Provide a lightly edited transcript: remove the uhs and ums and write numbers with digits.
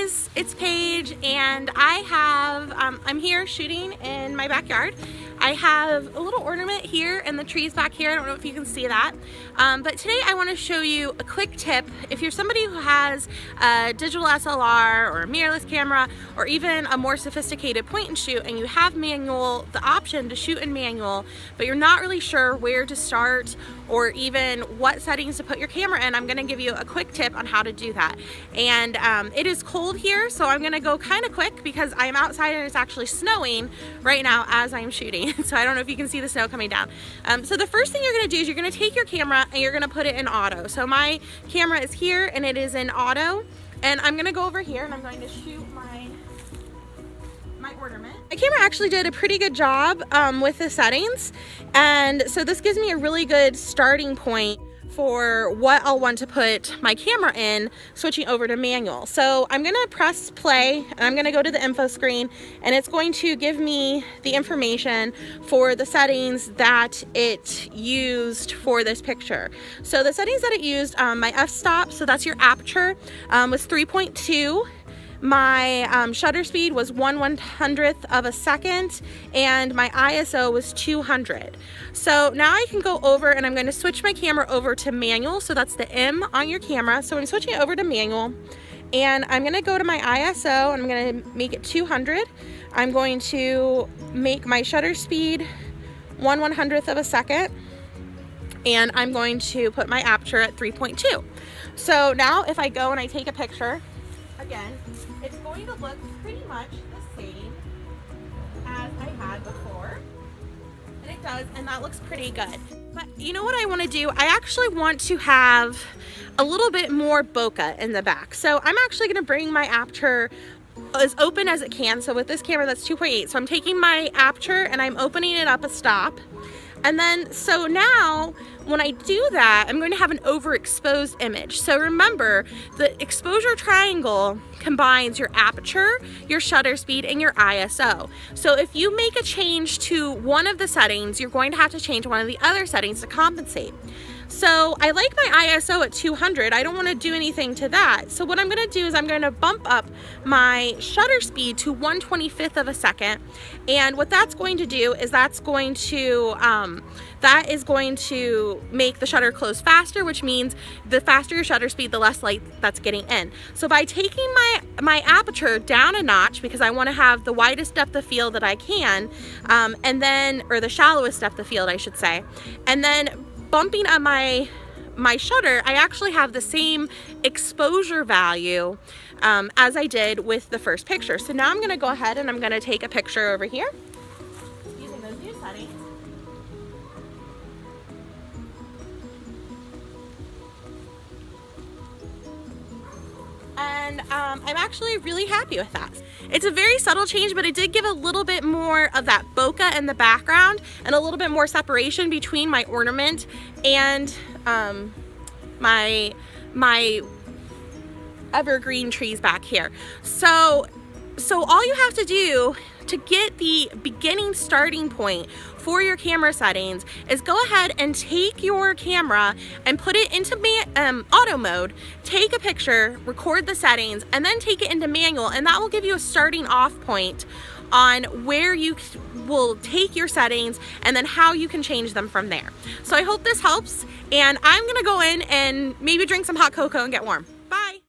guys, it's Paige, and I have, I'm here shooting in my backyard. I have a little ornament here and the trees back here. I don't know if you can see that. But today I want to show you a quick tip. If you're somebody who has a digital SLR or a mirrorless camera or even a more sophisticated point and shoot, and you have manual, the option to shoot in manual, but you're not really sure where to start or even what settings to put your camera in, I'm going to give you a quick tip on how to do that. And it is cold here, so I'm going to go kind of quick because I'm outside and it's actually snowing right now as I'm shooting. So I don't know if you can see the snow coming down. So the first thing you're going to do is you're going to take your camera and you're going to put it in auto. So my camera is here and it is in auto, and I'm going to go over here and I'm going to shoot my ornament. My camera actually did a pretty good job with the settings, and so this gives me a really good starting point for what I'll want to put my camera in, switching over to manual. So I'm gonna press play and I'm gonna go to the info screen, and it's going to give me the information for the settings that it used for this picture. So the settings that it used, my f-stop, so that's your aperture, was 3.2. My shutter speed was 1/100th of a second, and my ISO was 200. So now I can go over and I'm going to switch my camera over to manual. So that's the M on your camera. So I'm switching it over to manual, and I'm going to go to my ISO and I'm going to make it 200. I'm going to make my shutter speed 1/100th of a second, and I'm going to put my aperture at 3.2. So now if I go and I take a picture, again, it's going to look pretty much the same as I had before, and it does, and that looks pretty good. But you know what I want to do? I actually want to have a little bit more bokeh in the back. So I'm actually going to bring my aperture as open as it can. So with this camera, that's 2.8. So I'm taking my aperture and I'm opening it up a stop. And then, so now when I do that, I'm going to have an overexposed image. So remember, the exposure triangle combines your aperture, your shutter speed, and your ISO. So if you make a change to one of the settings, you're going to have to change one of the other settings to compensate. So I like my ISO at 200. I don't want to do anything to that. So what I'm going to do is I'm going to bump up my shutter speed to 1/25th of a second. And what that's going to do is that is going to make the shutter close faster, which means the faster your shutter speed, the less light that's getting in. So by taking my aperture down a notch, because I want to have the widest depth of field that I can, and then, or the shallowest depth of field, I should say, and then bumping up my shutter, I actually have the same exposure value as I did with the first picture. So now I'm going to go ahead and I'm going to take a picture over here using those new settings. And I'm actually really happy with that. It's a very subtle change, but it did give a little bit more of that bokeh in the background and a little bit more separation between my ornament and my evergreen trees back here. So all you have to do to get the beginning starting point for your camera settings is go ahead and take your camera and put it into auto mode, take a picture, record the settings, and then take it into manual, and that will give you a starting off point on where you will take your settings and then how you can change them from there. So I hope this helps, and I'm gonna go in and maybe drink some hot cocoa and get warm.